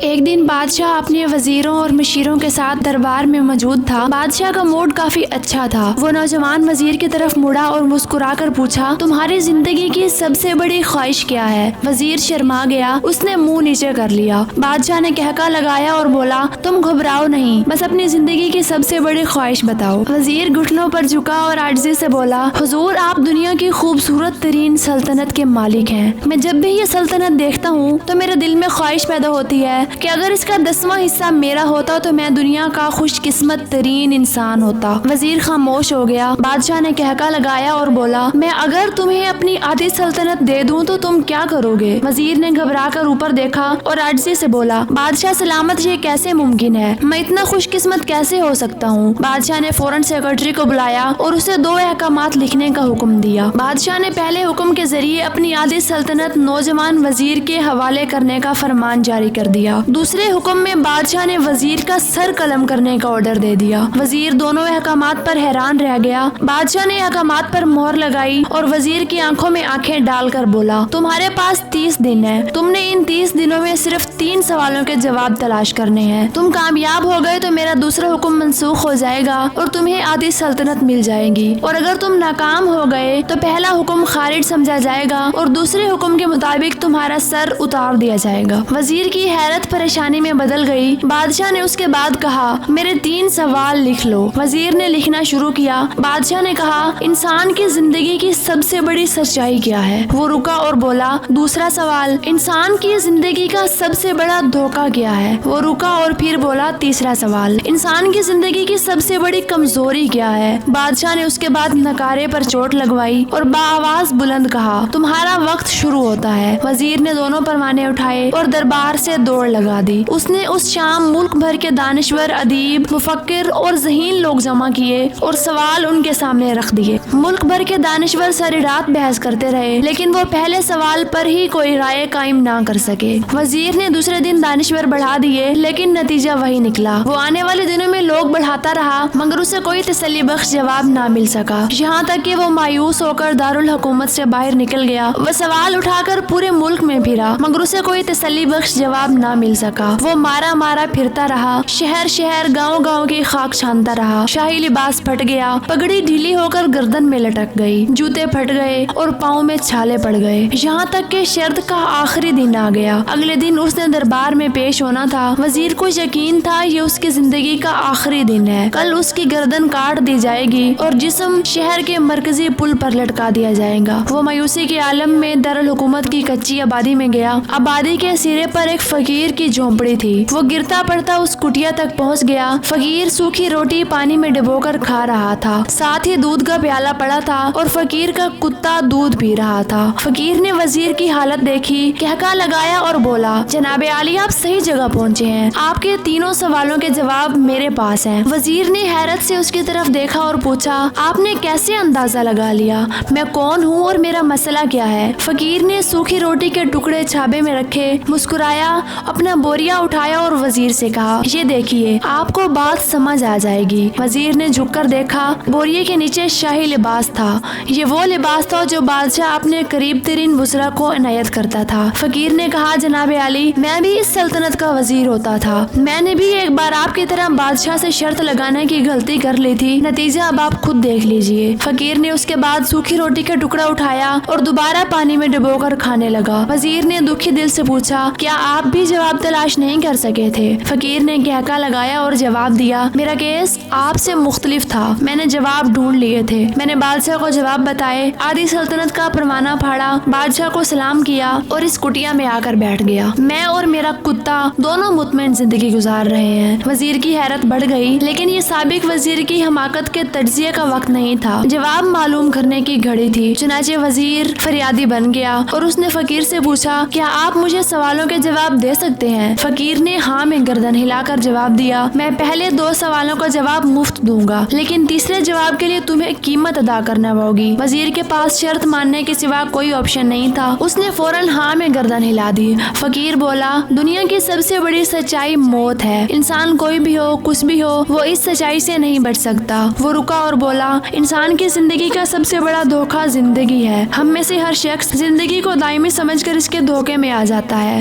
ایک دن بادشاہ اپنے وزیروں اور مشیروں کے ساتھ دربار میں موجود تھا۔ بادشاہ کا موڈ کافی اچھا تھا۔ وہ نوجوان وزیر کی طرف مڑا اور مسکرا کر پوچھا، تمہاری زندگی کی سب سے بڑی خواہش کیا ہے؟ وزیر شرما گیا، اس نے منہ نیچے کر لیا۔ بادشاہ نے کہکا لگایا اور بولا، تم گھبراؤ نہیں، بس اپنی زندگی کی سب سے بڑی خواہش بتاؤ۔ وزیر گھٹنوں پر جھکا اور عاجزی سے بولا، حضور آپ دنیا کی خوبصورت ترین سلطنت کے مالک ہیں۔ میں جب بھی یہ سلطنت دیکھتا ہوں تو میرے دل میں خواہش پیدا ہوتی ہے کہ اگر اس کا 10واں حصہ میرا ہوتا تو میں دنیا کا خوش قسمت ترین انسان ہوتا۔ وزیر خاموش ہو گیا۔ بادشاہ نے کہکا لگایا اور بولا، میں اگر تمہیں اپنی آدھی سلطنت دے دوں تو تم کیا کرو گے؟ وزیر نے گھبرا کر اوپر دیکھا اور عاجزی سے بولا، بادشاہ سلامت، یہ کیسے ممکن ہے؟ میں اتنا خوش قسمت کیسے ہو سکتا ہوں؟ بادشاہ نے فوراً سیکرٹری کو بلایا اور اسے 2 احکامات لکھنے کا حکم دیا۔ بادشاہ نے پہلے حکم کے ذریعے اپنی آدھی سلطنت نوجوان وزیر کے حوالے کرنے کا فرمان جاری کر دیا۔ دوسرے حکم میں بادشاہ نے وزیر کا سر قلم کرنے کا آرڈر دے دیا۔ وزیر دونوں احکامات پر حیران رہ گیا۔ بادشاہ نے احکامات پر مہر لگائی اور وزیر کی آنکھوں میں آنکھیں ڈال کر بولا، تمہارے پاس 30 دن ہے۔ تم نے ان 30 دنوں میں صرف 3 سوالوں کے جواب تلاش کرنے ہیں۔ تم کامیاب ہو گئے تو میرا دوسرا حکم منسوخ ہو جائے گا اور تمہیں آدھی سلطنت مل جائے گی، اور اگر تم ناکام ہو گئے تو پہلا حکم خارج سمجھا جائے گا اور دوسرے حکم کے مطابق تمہارا سر اتار دیا جائے گا۔ وزیر کی حیرت پریشانی میں بدل گئی۔ بادشاہ نے اس کے بعد کہا، میرے 3 سوال لکھ لو۔ وزیر نے لکھنا شروع کیا۔ بادشاہ نے کہا، انسان کی زندگی کی سب سے بڑی سچائی کیا ہے؟ وہ رکا اور بولا، دوسرا سوال، انسان کی زندگی کا سب سے بڑا دھوکہ کیا ہے؟ وہ رکا اور پھر بولا، تیسرا سوال، انسان کی زندگی کی سب سے بڑی کمزوری کیا ہے؟ بادشاہ نے اس کے بعد نکارے پر چوٹ لگوائی اور بآواز بلند کہا، تمہارا وقت شروع ہوتا ہے۔ وزیر نے دونوں پروانے اٹھائے اور دربار سے دوڑ لگا دی۔ اس نے اس شام ملک بھر کے دانشور، ادیب، مفکر اور ذہین لوگ جمع کیے اور سوال ان کے سامنے رکھ دیے۔ ملک بھر کے دانشور ساری رات بحث کرتے رہے، لیکن وہ پہلے سوال پر ہی کوئی رائے قائم نہ کر سکے۔ وزیر نے دوسرے دن دانشور بڑھا دیے، لیکن نتیجہ وہی نکلا۔ وہ آنے والے دنوں میں لوگ بڑھاتا رہا، مگر اسے کوئی تسلی بخش جواب نہ مل سکا، یہاں تک کہ وہ مایوس ہو کر دارالحکومت سے باہر نکل گیا۔ وہ سوال اٹھا کر پورے ملک میں پھرا، مگر اسے کوئی تسلی بخش جواب نہ مل سکا۔ وہ مارا مارا پھرتا رہا، شہر شہر، گاؤں گاؤں کی خاک چھانتا رہا۔ شاہی لباس پھٹ گیا، پگڑی ڈھیلی ہو کر گردن میں لٹک گئی، جوتے پھٹ گئے اور پاؤں میں چھالے پڑ گئے، یہاں تک کہ شرد کا آخری دن آ گیا۔ اگلے دن اس نے دربار میں پیش ہونا تھا۔ وزیر کو یقین تھا یہ اس کی زندگی کا آخری دن ہے، کل اس کی گردن کاٹ دی جائے گی اور جسم شہر کے مرکزی پل پر لٹکا دیا جائے گا۔ وہ مایوسی کے عالم میں دارالحکومت کی کچی آبادی میں گیا۔ آبادی کے سرے پر ایک فقیر کی جھونپڑی تھی۔ وہ گرتا پڑتا اس کٹیا تک پہنچ گیا۔ فقیر سوکھی روٹی پانی میں ڈبو کر کھا رہا تھا، ساتھ ہی دودھ کا پیالہ پڑا تھا اور فقیر کا کتا دودھ پی رہا تھا۔ فقیر نے وزیر کی حالت دیکھی، کہکا لگایا اور بولا، جناب عالی، آپ صحیح جگہ پہنچے ہیں، آپ کے 3 سوالوں کے جواب میرے پاس ہیں۔ وزیر نے حیرت سے اس کی طرف دیکھا اور پوچھا، آپ نے کیسے اندازہ لگا لیا میں کون ہوں اور میرا مسئلہ کیا ہے؟ فقیر نے سوکھی روٹی کے ٹکڑے چھابے میں رکھے، مسکرایا، اپنا بوریا اٹھایا اور وزیر سے کہا، یہ دیکھیے، آپ کو بات سمجھ آ جائے گی۔ وزیر نے جھک کر دیکھا، بوریے کے نیچے شاہی لباس تھا۔ یہ وہ لباس تھا جو بادشاہ اپنے قریب ترین وزراء کو عنایت کرتا تھا۔ فقیر نے کہا، جناب عالی، میں بھی اس سلطنت کا وزیر ہوتا تھا۔ میں نے بھی ایک بار آپ کی طرح بادشاہ سے شرط لگانے کی غلطی کر لی تھی، نتیجہ اب آپ خود دیکھ لیجئے۔ فقیر نے اس کے بعد سوکھی روٹی کا ٹکڑا اٹھایا اور دوبارہ پانی میں ڈبو کر کھانے لگا۔ وزیر نے دکھی دل سے پوچھا، کیا آپ بھی جواب تلاش نہیں کر سکے تھے؟ فقیر نے کہکا لگایا اور جواب دیا، میرا کیس آپ سے مختلف تھا، میں نے جواب ڈھونڈ لیے تھے۔ میں نے بادشاہ کو جواب بتائے، آدھی سلطنت کا پروانہ پھاڑا، بادشاہ کو سلام کیا اور اس کٹیا میں آ کر بیٹھ گیا۔ میں اور میرا کتا دونوں مطمئن زندگی گزار رہے ہیں۔ وزیر کی حیرت بڑھ گئی، لیکن یہ سابق وزیر کی حماقت کے تجزیے کا وقت نہیں تھا، جواب معلوم کرنے کی گھڑی تھی۔ چنانچہ وزیر فریادی بن گیا اور اس نے فقیر سے پوچھا، کیا آپ مجھے سوالوں کے جواب دے سکتے ہیں؟ فقیر نے ہاں میں گردن ہلا کر جواب دیا، میں پہلے 2 سوالوں کا جواب مفت دوں گا، لیکن تیسرے جواب کے لیے تمہیں قیمت ادا کرنا ہوگی۔ وزیر کے پاس شرط ماننے کے سوا کوئی آپشن نہیں تھا، اس نے فوراً ہاں میں گردن ہلا دی۔ فقیر بولا، دنیا کی سب سے بڑی سچائی موت ہے، انسان کوئی بھی ہو، کچھ بھی ہو، وہ اس سچائی سے نہیں بچ سکتا۔ وہ رکا اور بولا، انسان کی زندگی کا سب سے بڑا دھوکہ زندگی ہے، ہم میں سے ہر شخص زندگی کو دائمی سمجھ کر اس کے دھوکے میں آ جاتا ہے۔